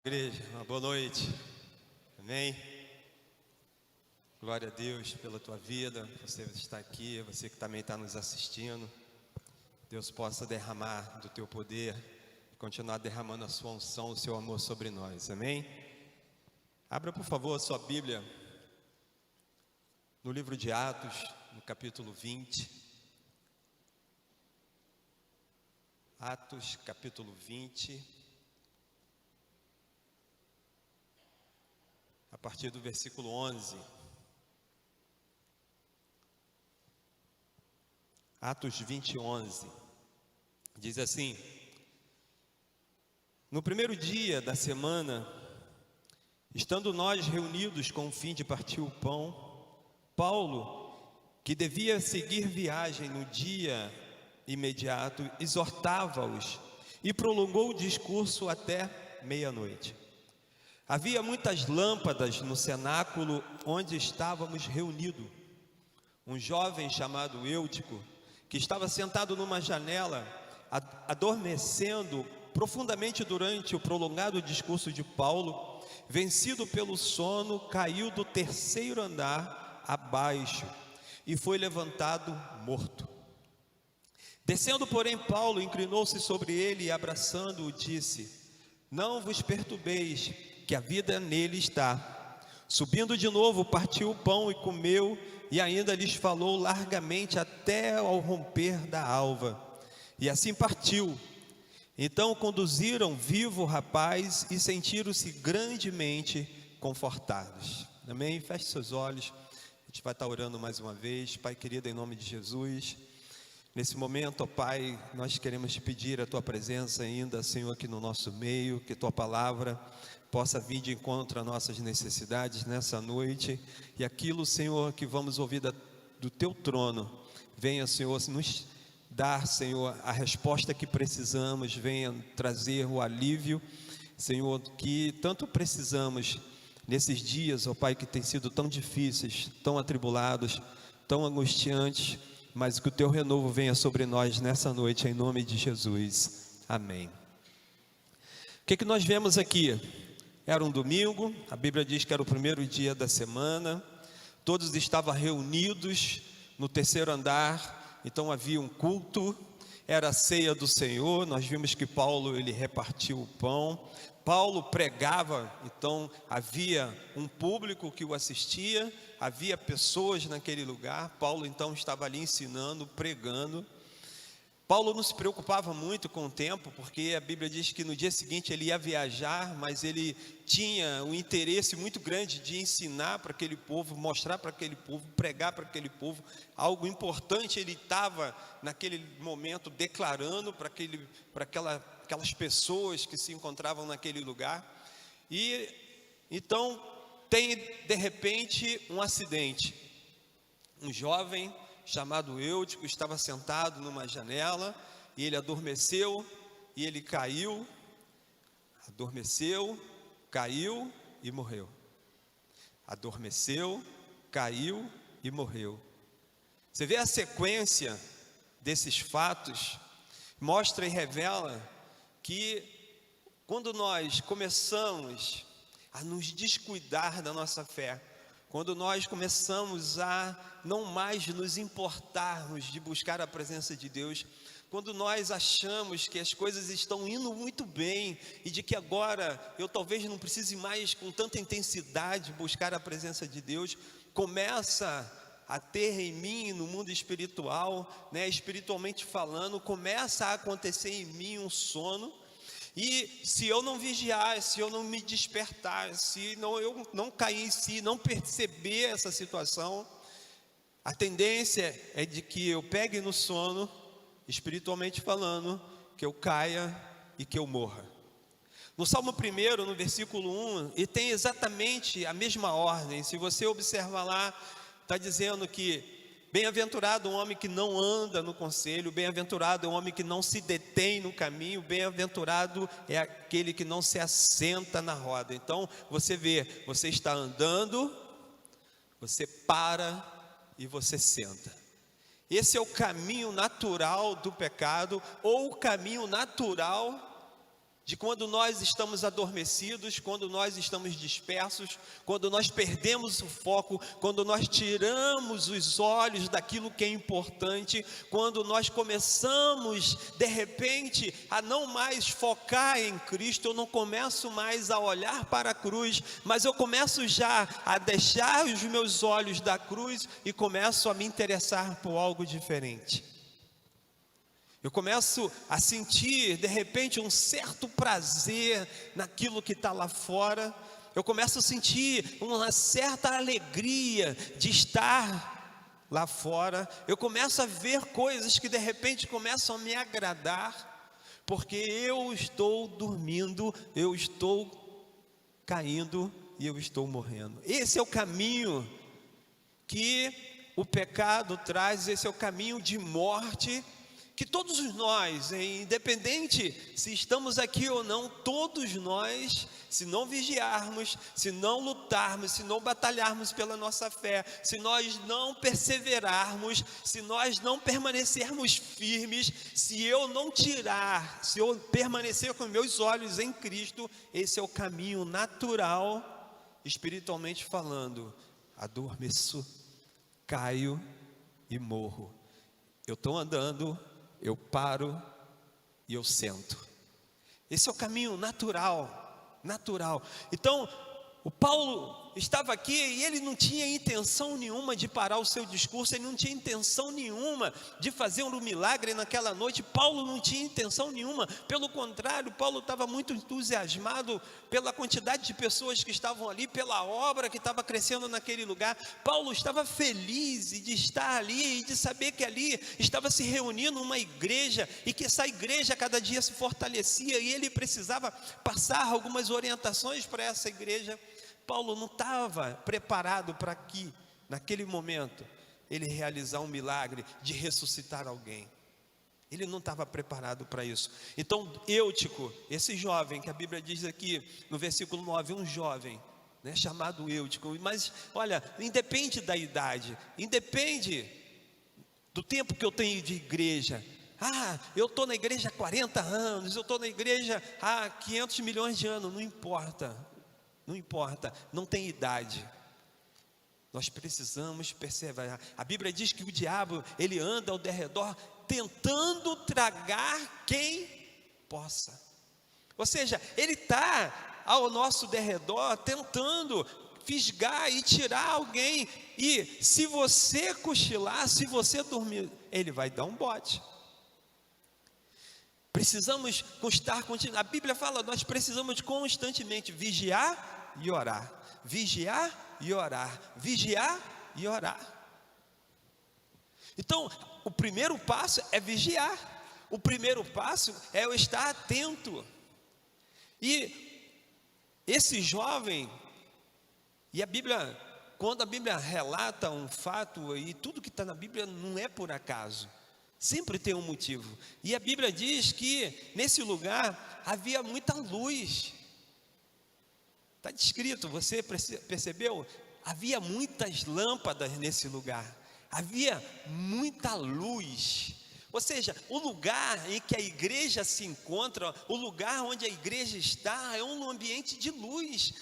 Igreja, uma boa noite, amém? Glória a Deus pela tua vida, você está aqui, você que também está nos assistindo. Deus possa derramar do teu poder, continuar derramando a sua unção, o seu amor sobre nós, amém? Abra por favor a sua Bíblia no livro de Atos, no capítulo 20. Atos, capítulo 20. A partir do versículo 11. Atos 20, 11. Diz assim: no primeiro dia da semana, estando nós reunidos com o fim de partir o pão, Paulo, que devia seguir viagem no dia imediato, exortava-os e prolongou o discurso até meia-noite. Havia muitas lâmpadas no cenáculo onde estávamos reunidos. Um jovem chamado Eutico, que estava sentado numa janela, adormecendo profundamente durante o prolongado discurso de Paulo, vencido pelo sono, caiu do terceiro andar abaixo e foi levantado morto. Descendo, porém, Paulo inclinou-se sobre ele e, abraçando-o, disse: não vos perturbeis, que a vida nele está. Subindo de novo, partiu o pão e comeu, e ainda lhes falou largamente até ao romper da alva. E assim partiu. Então conduziram vivo o rapaz e sentiram-se grandemente confortados. Amém? Feche seus olhos. A gente vai estar orando mais uma vez. Pai querido, em nome de Jesus, nesse momento, ó Pai, nós queremos te pedir a tua presença ainda, Senhor, aqui no nosso meio, que tua palavra possa vir de encontro às nossas necessidades nessa noite, e aquilo, Senhor, que vamos ouvir do teu trono, venha, Senhor, nos dar, Senhor, a resposta que precisamos, venha trazer o alívio, Senhor, que tanto precisamos nesses dias, ó Pai, que têm sido tão difíceis, tão atribulados, tão angustiantes, mas que o teu renovo venha sobre nós nessa noite, em nome de Jesus, amém. O que nós vemos aqui? Era um domingo, a Bíblia diz que era o primeiro dia da semana, todos estavam reunidos no terceiro andar, então havia um culto, era a ceia do Senhor. Nós vimos que Paulo, ele repartiu o pão, Paulo pregava, então havia um público que o assistia, havia pessoas naquele lugar, Paulo então estava ali ensinando, pregando. Paulo não se preocupava muito com o tempo, porque a Bíblia diz que no dia seguinte ele ia viajar, mas ele tinha um interesse muito grande de ensinar para aquele povo, mostrar para aquele povo, pregar para aquele povo algo importante. Ele estava naquele momento declarando para aquelas pessoas que se encontravam naquele lugar. E então tem de repente um acidente. Um jovem chamado Eutico estava sentado numa janela e ele adormeceu e ele caiu, adormeceu, caiu e morreu. Adormeceu, caiu e morreu. Você vê a sequência desses fatos, mostra e revela que quando nós começamos a nos descuidar da nossa fé, quando nós começamos a não mais nos importarmos de buscar a presença de Deus, quando nós achamos que as coisas estão indo muito bem e de que agora eu talvez não precise mais com tanta intensidade buscar a presença de Deus, começa a ter em mim, no mundo espiritual, espiritualmente falando, começa a acontecer em mim um sono. E se eu não vigiar, se eu não me despertar, se eu não cair em si, não perceber essa situação, a tendência é de que eu pegue no sono, espiritualmente falando, que eu caia e que eu morra. No Salmo 1, no versículo 1, e tem exatamente a mesma ordem. Se você observar lá, está dizendo que bem-aventurado o homem que não anda no conselho, bem-aventurado é o homem que não se detém no caminho, bem-aventurado é aquele que não se assenta na roda. Então você vê, você está andando, você para e você senta. Esse é o caminho natural do pecado, ou o caminho natural de quando nós estamos adormecidos, quando nós estamos dispersos, quando nós perdemos o foco, quando nós tiramos os olhos daquilo que é importante, quando nós começamos, de repente, a não mais focar em Cristo. Eu não começo mais a olhar para a cruz, mas eu começo já a deixar os meus olhos da cruz e começo a me interessar por algo diferente. Eu começo a sentir, de repente, um certo prazer naquilo que está lá fora. Eu começo a sentir uma certa alegria de estar lá fora. Eu começo a ver coisas que de repente começam a me agradar, porque eu estou dormindo, eu estou caindo e eu estou morrendo. Esse é o caminho que o pecado traz, esse é o caminho de morte, que todos nós, independente se estamos aqui ou não, todos nós, se não vigiarmos, se não lutarmos, se não batalharmos pela nossa fé, se nós não perseverarmos, se nós não permanecermos firmes, se eu não tirar, se eu permanecer com meus olhos em Cristo, esse é o caminho natural, espiritualmente falando. Adormeço, caio e morro. Eu estou andando, eu paro e eu sento. Esse é o caminho natural. Então, o Paulo estava aqui e ele não tinha intenção nenhuma de parar o seu discurso, ele não tinha intenção nenhuma de fazer um milagre naquela noite. Paulo não tinha intenção nenhuma, pelo contrário, Paulo estava muito entusiasmado pela quantidade de pessoas que estavam ali, pela obra que estava crescendo naquele lugar. Paulo estava feliz de estar ali e de saber que ali estava se reunindo uma igreja e que essa igreja cada dia se fortalecia e ele precisava passar algumas orientações para essa igreja. Paulo não estava preparado para que, naquele momento, ele realizar um milagre de ressuscitar alguém. Ele não estava preparado para isso. Então, Eutico, esse jovem que a Bíblia diz aqui no versículo 9, um jovem, né, chamado Eutico, mas olha, independe da idade, independe do tempo que eu tenho de igreja. Eu estou na igreja há 40 anos, eu estou na igreja há 500 milhões de anos, não importa. Não importa, não tem idade. Nós precisamos perseverar. A Bíblia diz que o diabo, ele anda ao derredor tentando tragar quem possa. Ou seja, ele está ao nosso derredor tentando fisgar e tirar alguém. E se você cochilar, se você dormir, ele vai dar um bote. Precisamos estar constantemente. A Bíblia fala, nós precisamos constantemente vigiar e orar, vigiar e orar, vigiar e orar. Então, o primeiro passo é vigiar, o primeiro passo é eu estar atento. E esse jovem, e a Bíblia, quando a Bíblia relata um fato, e tudo que está na Bíblia não é por acaso, sempre tem um motivo. E a Bíblia diz que nesse lugar havia muita luz. Está descrito, você percebeu? Havia muitas lâmpadas nesse lugar, havia muita luz. Ou seja, o lugar em que a igreja se encontra, o lugar onde a igreja está, é um ambiente de luz.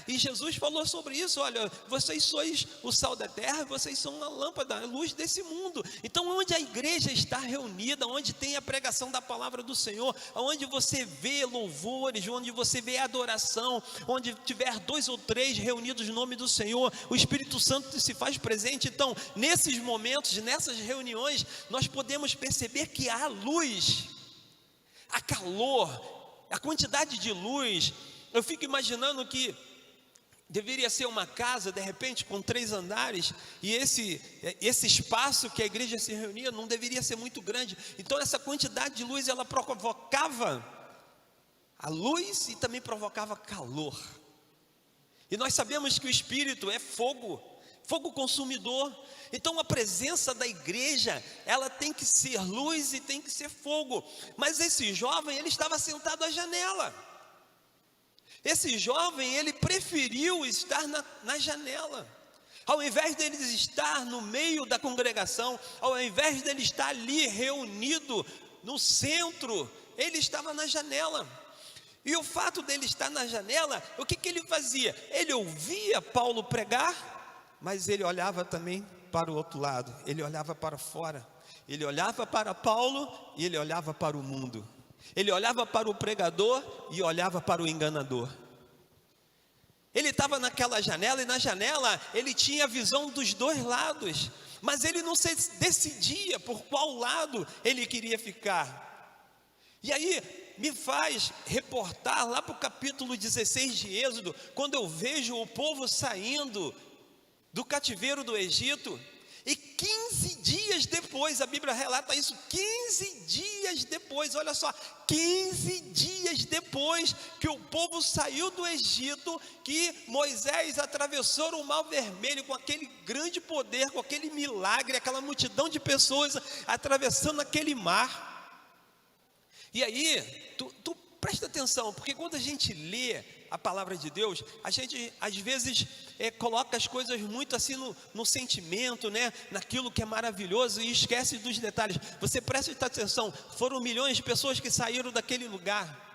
E Jesus falou sobre isso: olha, vocês sois o sal da terra, vocês são a lâmpada, a luz desse mundo. Então, onde a igreja está reunida, onde tem a pregação da palavra do Senhor, onde você vê louvores, onde você vê adoração, onde tiver 2 ou 3 reunidos no nome do Senhor, o Espírito Santo se faz presente. Então, nesses momentos, nessas reuniões, nós podemos perceber que há luz, há calor, a quantidade de luz. Eu fico imaginando que deveria ser uma casa, de repente, com 3 andares, e esse espaço que a igreja se reunia não deveria ser muito grande. Então essa quantidade de luz, ela provocava a luz e também provocava calor. E nós sabemos que o Espírito é fogo consumidor. Então a presença da igreja, ela tem que ser luz e tem que ser fogo. Mas esse jovem, ele estava sentado à janela. Esse jovem, ele preferiu estar na janela. Ao invés dele estar no meio da congregação, ao invés dele estar ali reunido no centro, ele estava na janela. E o fato dele estar na janela, o que ele fazia? Ele ouvia Paulo pregar, mas ele olhava também para o outro lado, ele olhava para fora, ele olhava para Paulo e ele olhava para o mundo, ele olhava para o pregador e olhava para o enganador. Ele estava naquela janela, e na janela ele tinha a visão dos dois lados, mas ele não se decidia por qual lado ele queria ficar. E aí me faz reportar lá para o capítulo 16 de Êxodo, quando eu vejo o povo saindo do cativeiro do Egito, e 15 dias depois, a Bíblia relata isso, 15 dias depois, olha só, 15 dias depois que o povo saiu do Egito, que Moisés atravessou o Mar Vermelho com aquele grande poder, com aquele milagre, aquela multidão de pessoas atravessando aquele mar. E aí, tu presta atenção, porque quando a gente lê a palavra de Deus, a gente às vezes coloca as coisas muito assim no sentimento, né? Naquilo que é maravilhoso, e esquece dos detalhes. Você presta atenção, foram milhões de pessoas que saíram daquele lugar.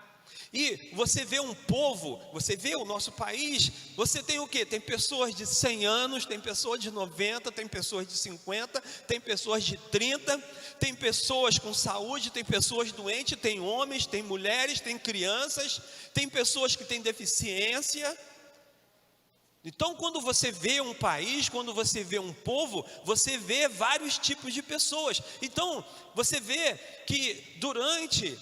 E você vê um povo, você vê o nosso país, você tem o quê? Tem pessoas de 100 anos, tem pessoas de 90, tem pessoas de 50, tem pessoas de 30, tem pessoas com saúde, tem pessoas doentes, tem homens, tem mulheres, tem crianças, tem pessoas que têm deficiência. Então, quando você vê um país, quando você vê um povo, você vê vários tipos de pessoas. Então, você vê que durante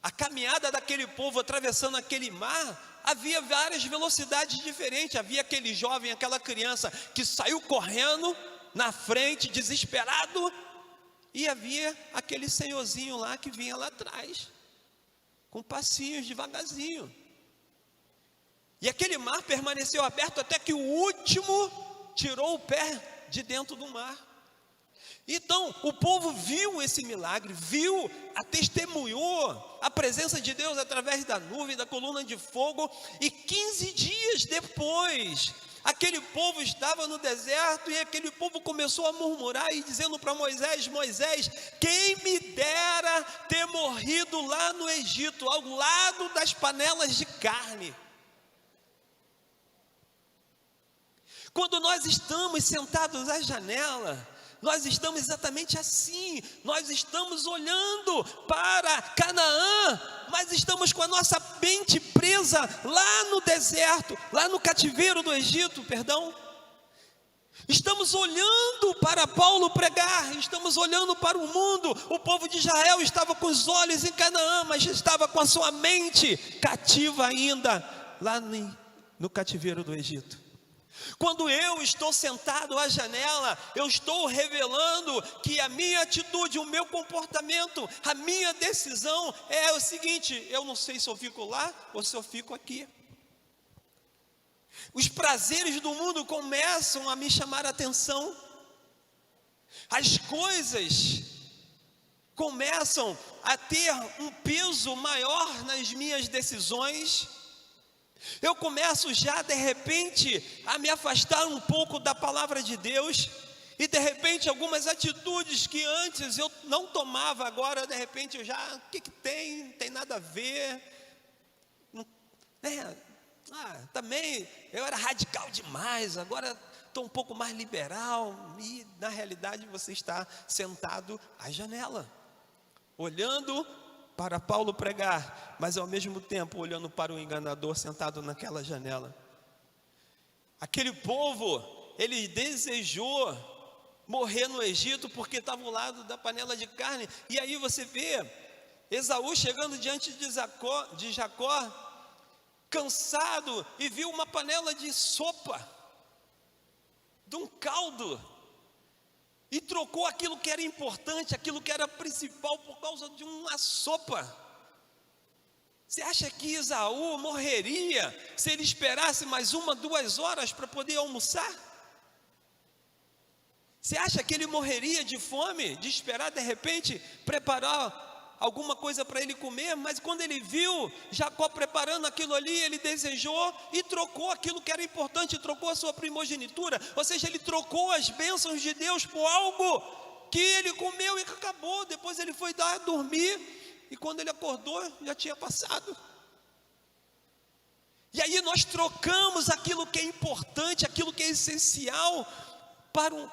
a caminhada daquele povo atravessando aquele mar, havia várias velocidades diferentes. Havia aquele jovem, aquela criança que saiu correndo na frente, desesperado, e havia aquele senhorzinho lá que vinha lá atrás, com passinhos devagarzinho. E aquele mar permaneceu aberto até que o último tirou o pé de dentro do mar. Então, o povo viu esse milagre, testemunhou a presença de Deus através da nuvem, da coluna de fogo, e 15 dias depois, aquele povo estava no deserto, e aquele povo começou a murmurar e dizendo para Moisés: Moisés, quem me dera ter morrido lá no Egito, ao lado das panelas de carne. Quando nós estamos sentados à janela, nós estamos exatamente assim, nós estamos olhando para Canaã, mas estamos com a nossa mente presa lá no deserto, lá no cativeiro do Egito, perdão. Estamos olhando para Paulo pregar, estamos olhando para o mundo. O povo de Israel estava com os olhos em Canaã, mas estava com a sua mente cativa ainda lá no cativeiro do Egito. Quando eu estou sentado à janela, eu estou revelando que a minha atitude, o meu comportamento, a minha decisão é o seguinte: eu não sei se eu fico lá ou se eu fico aqui. Os prazeres do mundo começam a me chamar a atenção, as coisas começam a ter um peso maior nas minhas decisões. Eu começo já de repente a me afastar um pouco da palavra de Deus, e de repente algumas atitudes que antes eu não tomava, agora de repente eu já, o que tem? Não tem nada a ver, também eu era radical demais, agora estou um pouco mais liberal. E na realidade você está sentado à janela, olhando para Paulo pregar, mas ao mesmo tempo olhando para o enganador sentado naquela janela. Aquele povo, ele desejou morrer no Egito porque estava ao lado da panela de carne. E aí você vê Esaú chegando diante de Jacó, cansado, e viu uma panela de sopa, de um caldo, e trocou aquilo que era importante, aquilo que era principal, por causa de uma sopa. Você acha que Esaú morreria se ele esperasse mais 1-2 horas para poder almoçar? Você acha que ele morreria de fome, de esperar de repente preparar alguma coisa para ele comer? Mas quando ele viu Jacó preparando aquilo ali, ele desejou e trocou aquilo que era importante, trocou a sua primogenitura, ou seja, ele trocou as bênçãos de Deus por algo que ele comeu e que acabou. Depois ele foi dormir, e quando ele acordou já tinha passado. E aí nós trocamos aquilo que é importante, aquilo que é essencial,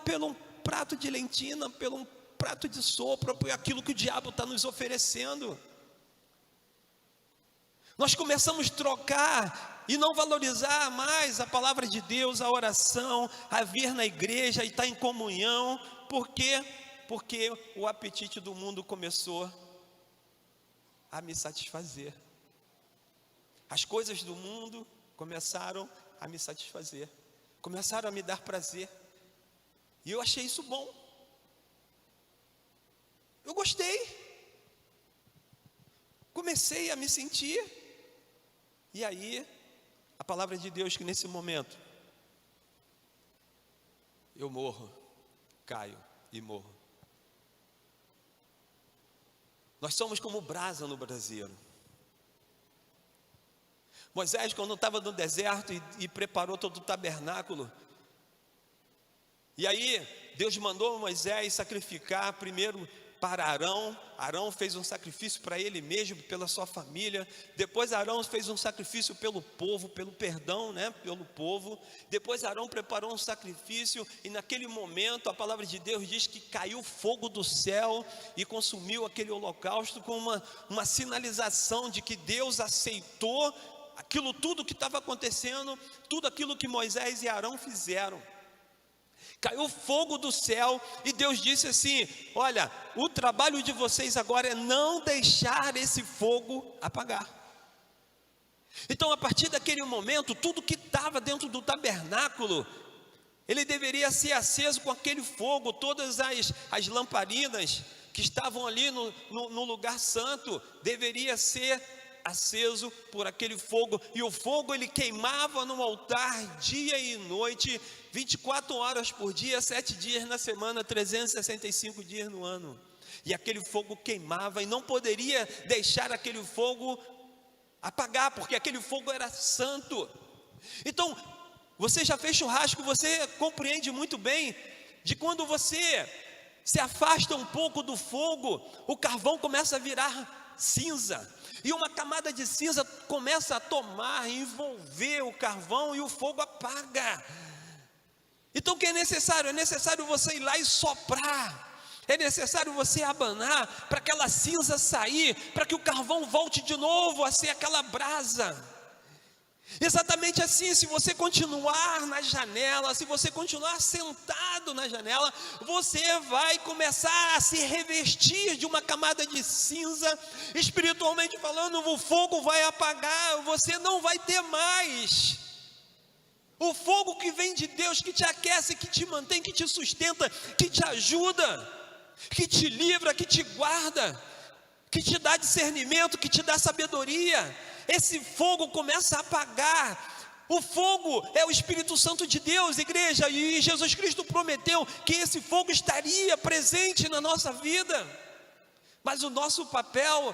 pelo um prato de lentilha, pelo um prato de sopa, por aquilo que o diabo está nos oferecendo. Nós começamos a trocar e não valorizar mais a palavra de Deus, a oração, a vir na igreja e estar em comunhão. Por quê? Porque o apetite do mundo começou a me satisfazer. As coisas do mundo começaram a me satisfazer, começaram a me dar prazer, e eu achei isso bom, eu gostei, comecei a me sentir, e aí, a palavra de Deus que nesse momento, eu morro, caio e morro. Nós somos como brasa no braseiro. Moisés, quando estava no deserto e preparou todo o tabernáculo, e aí Deus mandou Moisés sacrificar primeiro para Arão. Arão fez um sacrifício para ele mesmo, pela sua família. Depois Arão fez um sacrifício pelo povo, pelo perdão, pelo povo. Depois Arão preparou um sacrifício, e naquele momento a palavra de Deus diz que caiu fogo do céu e consumiu aquele holocausto, com uma sinalização de que Deus aceitou aquilo tudo que estava acontecendo, tudo aquilo que Moisés e Arão fizeram. Caiu fogo do céu, e Deus disse assim: olha, o trabalho de vocês agora é não deixar esse fogo apagar. Então, a partir daquele momento, tudo que estava dentro do tabernáculo, ele deveria ser aceso com aquele fogo. Todas as lamparinas que estavam ali no lugar santo, deveria ser aceso por aquele fogo, e o fogo ele queimava no altar dia e noite, 24 horas por dia, 7 dias na semana, 365 dias no ano, e aquele fogo queimava, e não poderia deixar aquele fogo apagar, porque aquele fogo era santo. Então, você já fez churrasco, você compreende muito bem, de quando você se afasta um pouco do fogo, o carvão começa a virar cinza, e uma camada de cinza começa a tomar, envolver o carvão, e o fogo apaga. Então o que é necessário? É necessário você ir lá e soprar, é necessário você abanar, para aquela cinza sair, para que o carvão volte de novo a ser aquela brasa. Exatamente assim, se você continuar na janela, se você continuar sentado na janela, você vai começar a se revestir de uma camada de cinza. Espiritualmente falando, o fogo vai apagar, você não vai ter mais o fogo que vem de Deus, que te aquece, que te mantém, que te sustenta, que te ajuda, que te livra, que te guarda, que te dá discernimento, que te dá sabedoria. Esse fogo começa a apagar. O fogo é o Espírito Santo de Deus, igreja, e Jesus Cristo prometeu que esse fogo estaria presente na nossa vida, mas o nosso papel,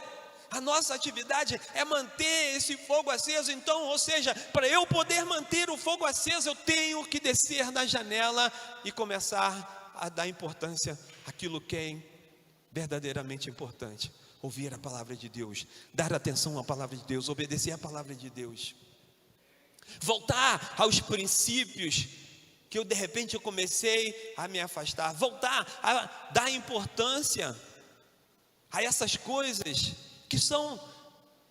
a nossa atividade é manter esse fogo aceso. Então, ou seja, para eu poder manter o fogo aceso, eu tenho que descer na janela e começar a dar importância àquilo que é verdadeiramente importante. Ouvir a palavra de Deus, dar atenção à palavra de Deus, obedecer à palavra de Deus, voltar aos princípios que eu de repente comecei a me afastar, voltar a dar importância a essas coisas que são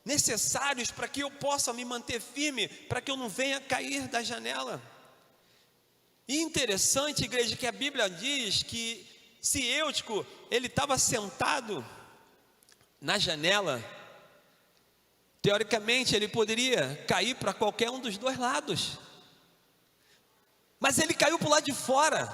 necessários para que eu possa me manter firme, para que eu não venha cair da janela. E interessante, igreja, que a Bíblia diz que se Eutico, ele estava sentado na janela, teoricamente ele poderia cair para qualquer um dos dois lados, mas ele caiu para o lado de fora.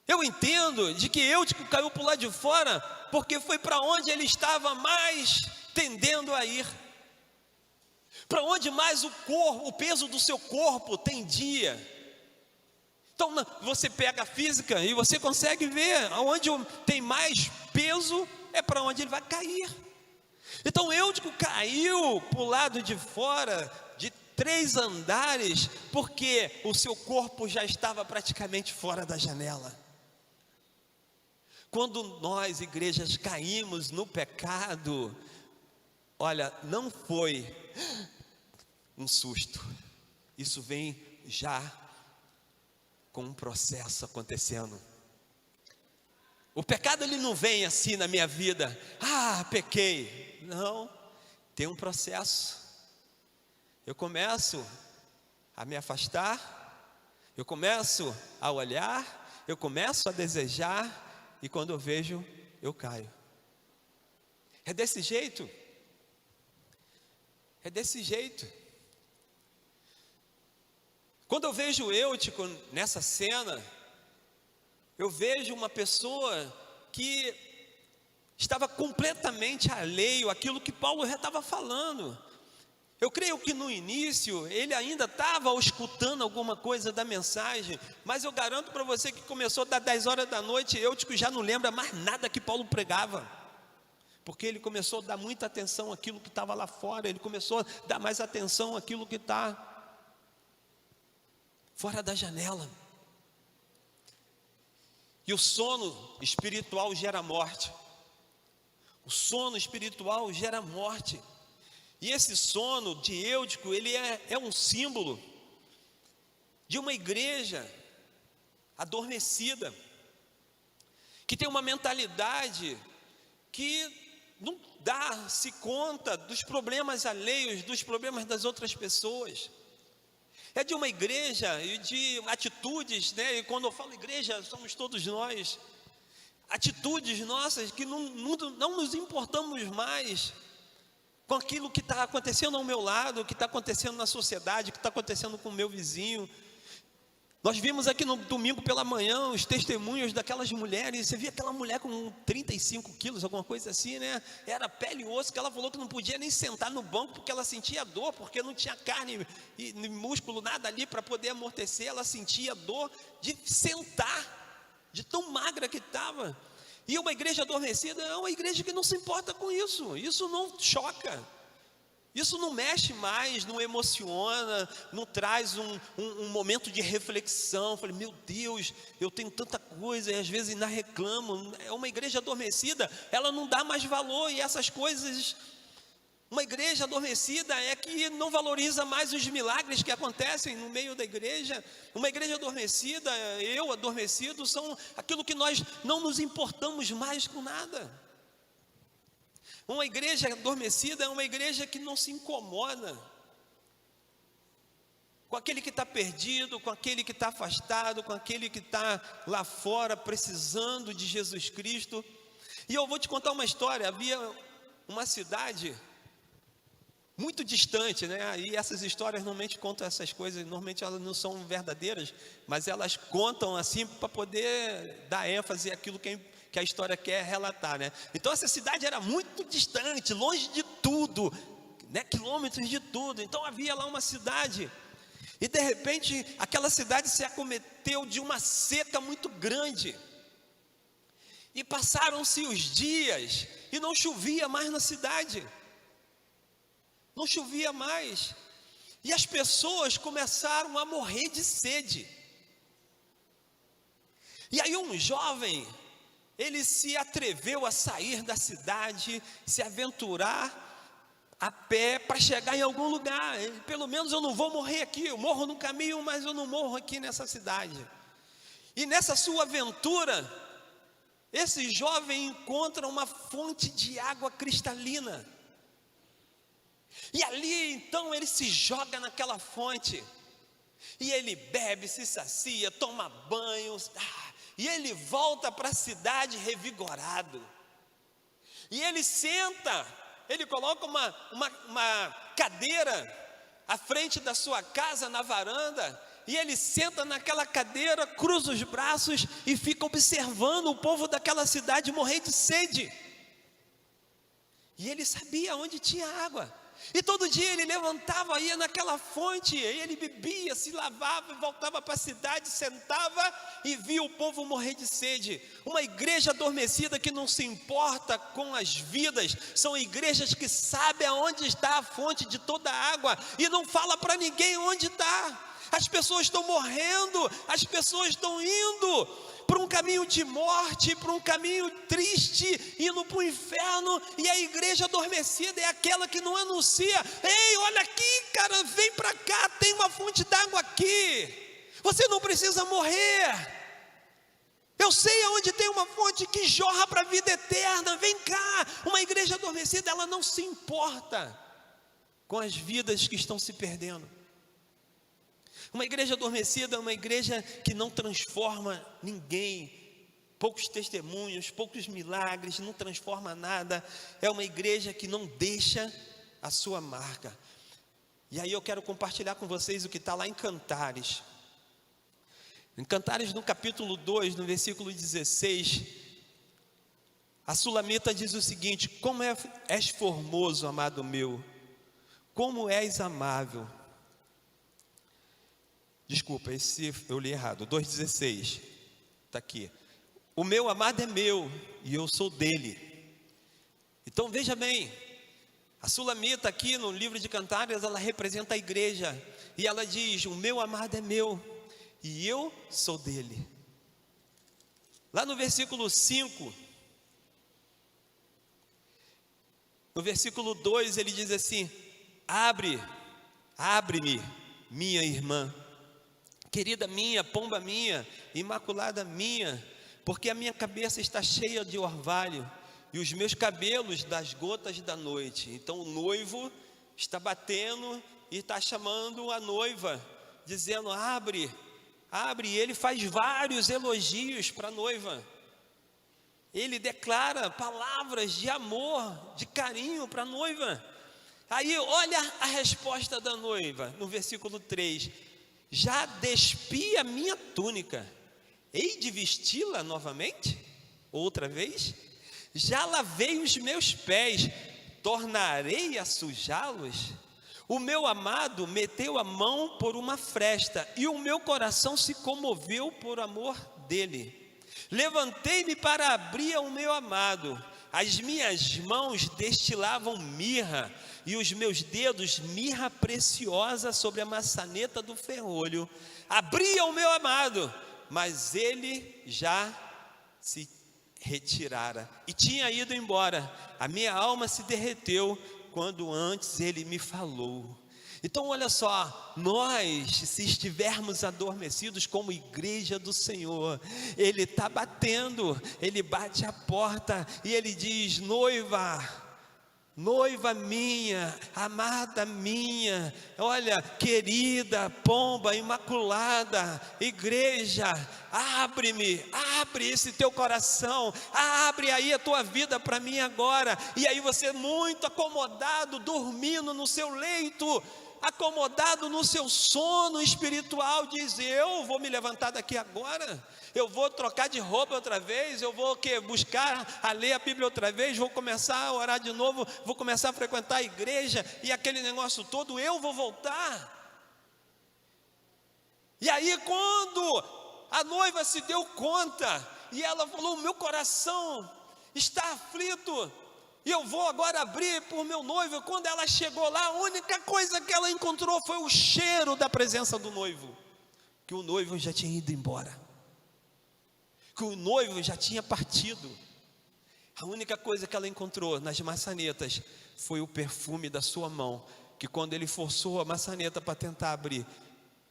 Eu entendo de que Eutico caiu para o lado de fora, porque foi para onde ele estava mais tendendo a ir, para onde mais o peso do seu corpo tendia. Então você pega a física e você consegue ver aonde tem mais peso, é para onde ele vai cair. Então Eutico caiu para o lado de fora de 3 andares, porque o seu corpo já estava praticamente fora da janela. Quando nós, igrejas, caímos no pecado, olha, não foi um susto. Isso vem já com um processo acontecendo. O pecado ele não vem assim na minha vida, pequei. Não, tem um processo. Eu começo a me afastar, eu começo a olhar, eu começo a desejar, e quando eu vejo, eu caio. É desse jeito. É desse jeito. Quando eu vejo Eutico nessa cena, eu vejo uma pessoa que estava completamente alheio àquilo que Paulo já estava falando. Eu creio que no início ele ainda estava escutando alguma coisa da mensagem, mas eu garanto para você que começou a dar 10 horas da noite, Eutico já não lembra mais nada que Paulo pregava, porque ele começou a dar muita atenção àquilo que estava lá fora, ele começou a dar mais atenção àquilo que está fora da janela. E o sono espiritual gera morte. O sono espiritual gera morte. E esse sono de Eutico, ele é um símbolo de uma igreja adormecida, que tem uma mentalidade que não dá-se conta dos problemas alheios, dos problemas das outras pessoas. É de uma igreja e de atitudes, né? E quando eu falo igreja, somos todos nós. Atitudes nossas que não nos importamos mais com aquilo que está acontecendo ao meu lado, que está acontecendo na sociedade, que está acontecendo com o meu vizinho. Nós vimos aqui no domingo pela manhã os testemunhos daquelas mulheres. Você via aquela mulher com 35 quilos, alguma coisa assim, né? Era pele e osso, que ela falou que não podia nem sentar no banco porque ela sentia dor, porque não tinha carne e músculo, nada ali para poder amortecer. Ela sentia dor de sentar, de tão magra que estava. E uma igreja adormecida é uma igreja que não se importa com isso. Isso não choca. Isso não mexe mais, não emociona, não traz um momento de reflexão. Eu falei, meu Deus, eu tenho tanta coisa, e às vezes ainda reclamo. É uma igreja adormecida, ela não dá mais valor, e essas coisas. Uma igreja adormecida é que não valoriza mais os milagres que acontecem no meio da igreja. Uma igreja adormecida, eu adormecido, são aquilo que nós não nos importamos mais com nada. Uma igreja adormecida é uma igreja que não se incomoda com aquele que está perdido, com aquele que está afastado, com aquele que está lá fora precisando de Jesus Cristo. E eu vou te contar uma história. Havia uma cidade muito distante, né? E essas histórias normalmente contam essas coisas, normalmente elas não são verdadeiras, mas elas contam assim para poder dar ênfase àquilo que a história quer relatar, né? Então essa cidade era muito distante, longe de tudo, né? Quilômetros de tudo. Então havia lá uma cidade, e de repente aquela cidade se acometeu de uma seca muito grande, e passaram-se os dias, e não chovia mais na cidade, não chovia mais, e as pessoas começaram a morrer de sede. E aí um jovem, ele se atreveu a sair da cidade, se aventurar a pé para chegar em algum lugar. Pelo menos eu não vou morrer aqui, eu morro no caminho, mas eu não morro aqui nessa cidade. E nessa sua aventura, esse jovem encontra uma fonte de água cristalina. E ali então ele se joga naquela fonte, e ele bebe, se sacia, toma banho, e ele volta para a cidade revigorado. E ele senta, ele coloca uma cadeira à frente da sua casa, na varanda, e ele senta naquela cadeira, cruza os braços e fica observando o povo daquela cidade morrer de sede. E ele sabia onde tinha água. E todo dia ele levantava, ia naquela fonte, e ele bebia, se lavava, voltava para a cidade, sentava e via o povo morrer de sede. Uma igreja adormecida que não se importa com as vidas, são igrejas que sabem aonde está a fonte de toda a água e não fala para ninguém onde está. As pessoas estão morrendo, as pessoas estão indo para um caminho de morte, para um caminho triste, indo para o inferno, e a igreja adormecida é aquela que não anuncia: ei, olha aqui, cara, vem para cá, tem uma fonte d'água aqui, você não precisa morrer. Eu sei aonde tem uma fonte que jorra para a vida eterna, vem cá. Uma igreja adormecida, ela não se importa com as vidas que estão se perdendo. Uma igreja adormecida é uma igreja que não transforma ninguém, poucos testemunhos, poucos milagres, não transforma nada. É uma igreja que não deixa a sua marca. E aí eu quero compartilhar com vocês o que está lá em Cantares. Em Cantares, no capítulo 2, no versículo 16, a Sulamita diz o seguinte: como és formoso, amado meu, como és amável. Desculpa, esse eu li errado, 2,16, está aqui. O meu amado é meu, e eu sou dele. Então veja bem, a Sulamita aqui no livro de Cantares, ela representa a igreja, e ela diz: o meu amado é meu, e eu sou dele. Lá no versículo 5, no versículo 2, ele diz assim: abre-me, minha irmã, querida minha, pomba minha, imaculada minha, porque a minha cabeça está cheia de orvalho, e os meus cabelos das gotas da noite. Então o noivo está batendo e está chamando a noiva, dizendo: abre, e ele faz vários elogios para a noiva. Ele declara palavras de amor, de carinho para a noiva. Aí olha a resposta da noiva, no versículo 3: já despi a minha túnica, hei de vesti-la novamente, outra vez? Já lavei os meus pés, tornarei a sujá-los? O meu amado meteu a mão por uma fresta, e o meu coração se comoveu por amor dele. Levantei-me para abrir ao meu amado, as minhas mãos destilavam mirra, e os meus dedos mirra preciosa sobre a maçaneta do ferrolho. Abri ao meu amado, mas ele já se retirara e tinha ido embora. A minha alma se derreteu quando antes ele me falou. Então olha só, nós, se estivermos adormecidos como igreja do Senhor, Ele está batendo, Ele bate a porta e Ele diz: noiva minha, amada minha, olha, querida, pomba, imaculada, igreja, abre esse teu coração, abre aí a tua vida para mim agora. E aí você, muito acomodado, dormindo no seu leito, acomodado no seu sono espiritual, diz: eu vou me levantar daqui agora, eu vou trocar de roupa outra vez, eu vou buscar a ler a Bíblia outra vez, vou começar a orar de novo, vou começar a frequentar a igreja, e aquele negócio todo, eu vou voltar. E aí quando a noiva se deu conta, e ela falou: o meu coração está aflito, e eu vou agora abrir por meu noivo. Quando ela chegou lá, a única coisa que ela encontrou foi o cheiro da presença do noivo, que o noivo já tinha ido embora, que o noivo já tinha partido. A única coisa que ela encontrou nas maçanetas foi o perfume da sua mão, que quando ele forçou a maçaneta para tentar abrir,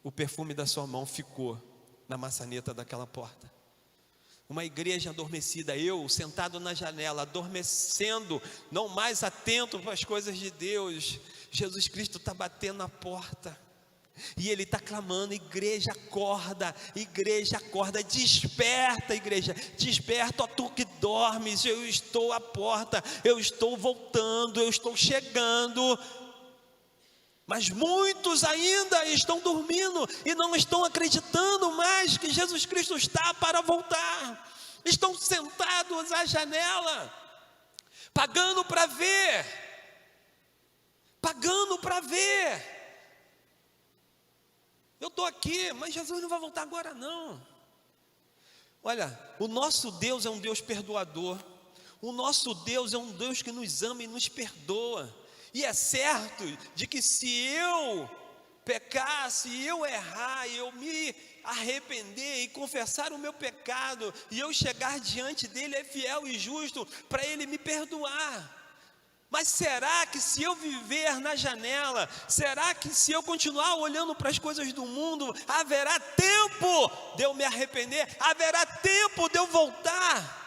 o perfume da sua mão ficou na maçaneta daquela porta. Uma igreja adormecida, eu sentado na janela, adormecendo, não mais atento para as coisas de Deus. Jesus Cristo está batendo na porta, e Ele está clamando: igreja acorda, desperta igreja, desperta, ó tu que dormes, eu estou à porta, eu estou voltando, eu estou chegando. Mas muitos ainda estão dormindo e não estão acreditando mais que Jesus Cristo está para voltar. Estão sentados à janela, pagando para ver. Eu estou aqui, mas Jesus não vai voltar agora não. Olha, o nosso Deus é um Deus perdoador. O nosso Deus é um Deus que nos ama e nos perdoa. E é certo de que se eu pecar, se eu errar, eu me arrepender e confessar o meu pecado, e eu chegar diante dele, é fiel e justo para ele me perdoar. Mas será que se eu viver na janela, será que se eu continuar olhando para as coisas do mundo, haverá tempo de eu me arrepender? Haverá tempo de eu voltar?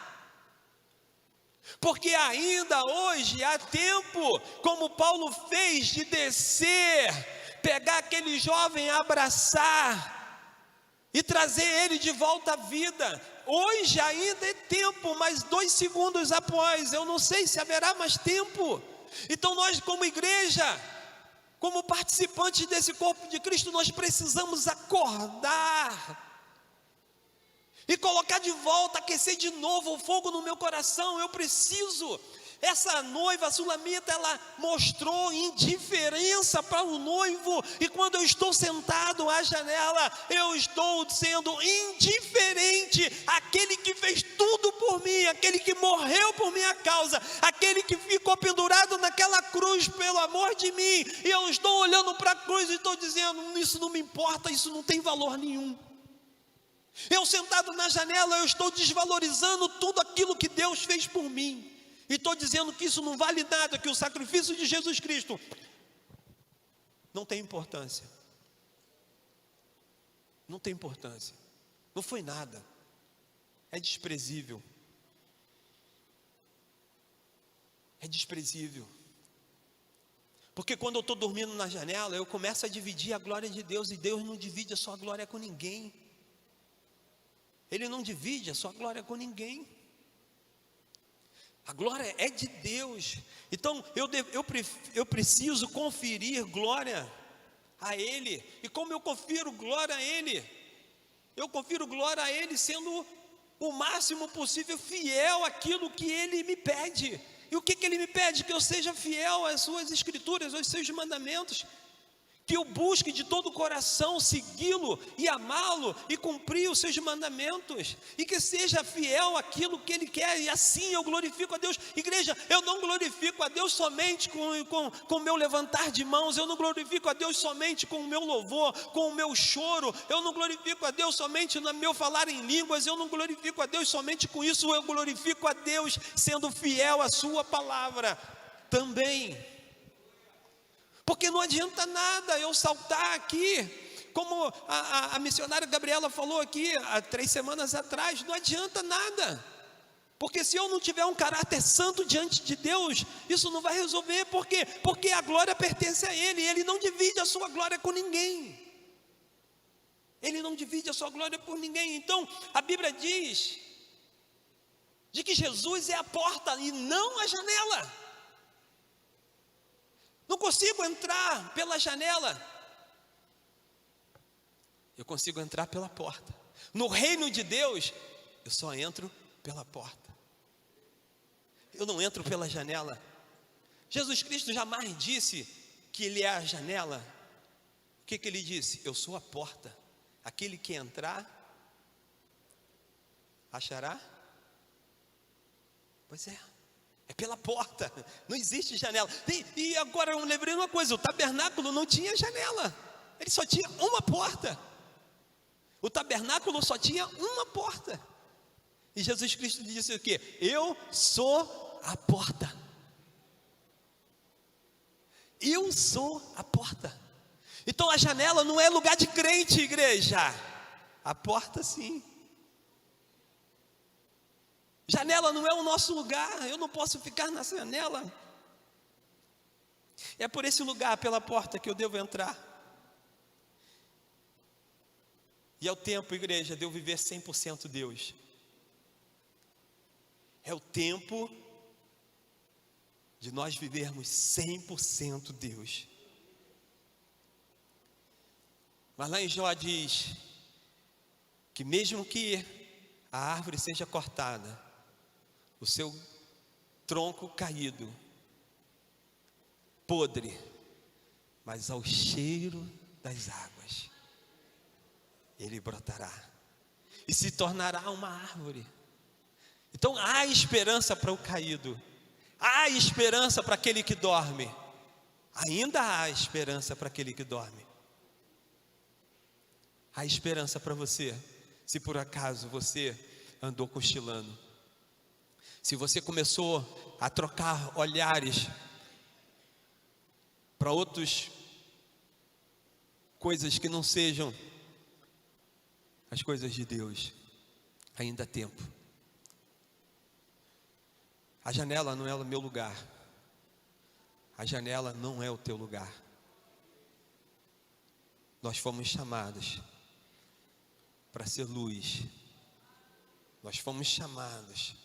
Porque ainda hoje há tempo, como Paulo fez, de descer, pegar aquele jovem, abraçar e trazer ele de volta à vida. Hoje ainda é tempo, mas 2 segundos após, eu não sei se haverá mais tempo. Então nós, como igreja, como participantes desse corpo de Cristo, nós precisamos acordar e colocar de volta, aquecer de novo o fogo no meu coração. Eu preciso. Essa noiva sulamita, ela mostrou indiferença para o noivo, e quando eu estou sentado à janela, eu estou sendo indiferente àquele que fez tudo por mim, aquele que morreu por minha causa, aquele que ficou pendurado naquela cruz pelo amor de mim, e eu estou olhando para a cruz e estou dizendo: isso não me importa, isso não tem valor nenhum. Eu sentado na janela, eu estou desvalorizando tudo aquilo que Deus fez por mim, e estou dizendo que isso não vale nada, que o sacrifício de Jesus Cristo não tem importância. Não tem importância. Não foi nada. É desprezível. É desprezível. Porque quando eu estou dormindo na janela, eu começo a dividir a glória de Deus, e Deus não divide a sua glória com ninguém. Ele não divide a sua glória com ninguém. A glória é de Deus. Então eu preciso conferir glória a Ele. E como eu confiro glória a Ele? Eu confiro glória a Ele sendo o máximo possível fiel àquilo que Ele me pede. E o que Ele me pede? Que eu seja fiel às suas escrituras, aos seus mandamentos, que eu busque de todo o coração segui-lo e amá-lo e cumprir os seus mandamentos, e que seja fiel àquilo que Ele quer, e assim eu glorifico a Deus. Igreja, eu não glorifico a Deus somente com o meu levantar de mãos, eu não glorifico a Deus somente com o meu louvor, com o meu choro, eu não glorifico a Deus somente no meu falar em línguas, eu não glorifico a Deus somente com isso, eu glorifico a Deus sendo fiel à sua palavra também. Porque não adianta nada eu saltar aqui, como a missionária Gabriela falou aqui há 3 semanas atrás, não adianta nada. Porque se eu não tiver um caráter santo diante de Deus, isso não vai resolver. Por quê? Porque a glória pertence a Ele, e Ele não divide a sua glória com ninguém. Ele não divide a sua glória por ninguém. Então, a Bíblia diz de que Jesus é a porta e não a janela. Não consigo entrar pela janela, eu consigo entrar pela porta. No reino de Deus, eu só entro pela porta, eu não entro pela janela. Jesus Cristo jamais disse que Ele é a janela. O que Ele disse? Eu sou a porta, aquele que entrar, achará. Pois é pela porta, não existe janela. E agora eu lembrei uma coisa: o tabernáculo não tinha janela, ele só tinha uma porta. O tabernáculo só tinha uma porta. E Jesus Cristo disse o quê? Eu sou a porta. Eu sou a porta. Então a janela não é lugar de crente, igreja. A porta sim. Janela não é o nosso lugar, eu não posso ficar na janela. É por esse lugar, pela porta, que eu devo entrar. E é o tempo, igreja, de eu viver 100% Deus. É o tempo de nós vivermos 100% Deus. Mas lá em Jó diz que mesmo que a árvore seja cortada, o seu tronco caído, podre, mas ao cheiro das águas, ele brotará e se tornará uma árvore. Então há esperança para o caído, há esperança para aquele que dorme, ainda há esperança para aquele que dorme. há esperança para você. Se por acaso você andou cochilando, se você começou a trocar olhares para outras coisas que não sejam as coisas de Deus, ainda há tempo. A janela não é o meu lugar, a janela não é o teu lugar. Nós fomos chamados para ser luz, nós fomos chamados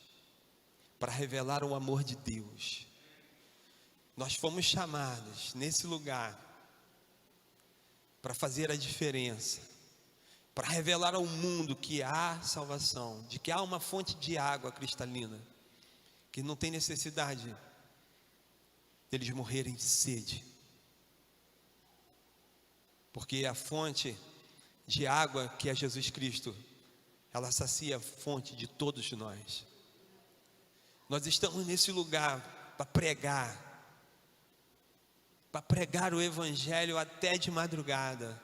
para revelar o amor de Deus, nós fomos chamados nesse lugar para fazer a diferença, para revelar ao mundo que há salvação, de que há uma fonte de água cristalina, que não tem necessidade deles morrerem de sede, porque a fonte de água que é Jesus Cristo, ela sacia a fonte de todos nós. Nós estamos nesse lugar para pregar o Evangelho até de madrugada.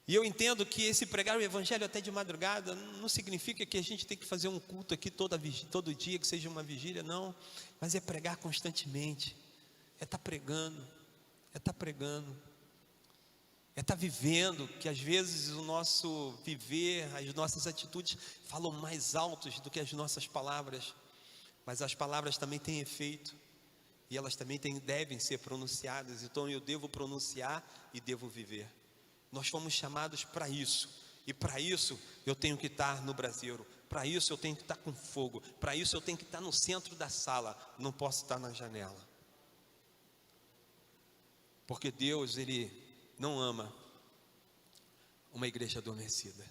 E eu entendo que esse pregar o Evangelho até de madrugada não significa que a gente tem que fazer um culto aqui todo dia, que seja uma vigília, não. Mas é pregar constantemente, é estar pregando, é estar vivendo, que às vezes o nosso viver, as nossas atitudes falam mais altos do que as nossas palavras, mas as palavras também têm efeito, e elas também devem ser pronunciadas, então eu devo pronunciar e devo viver. Nós fomos chamados para isso, e para isso eu tenho que estar no braseiro, para isso eu tenho que estar com fogo, para isso eu tenho que estar no centro da sala, não posso estar na janela, porque Deus, Ele não ama uma igreja adormecida.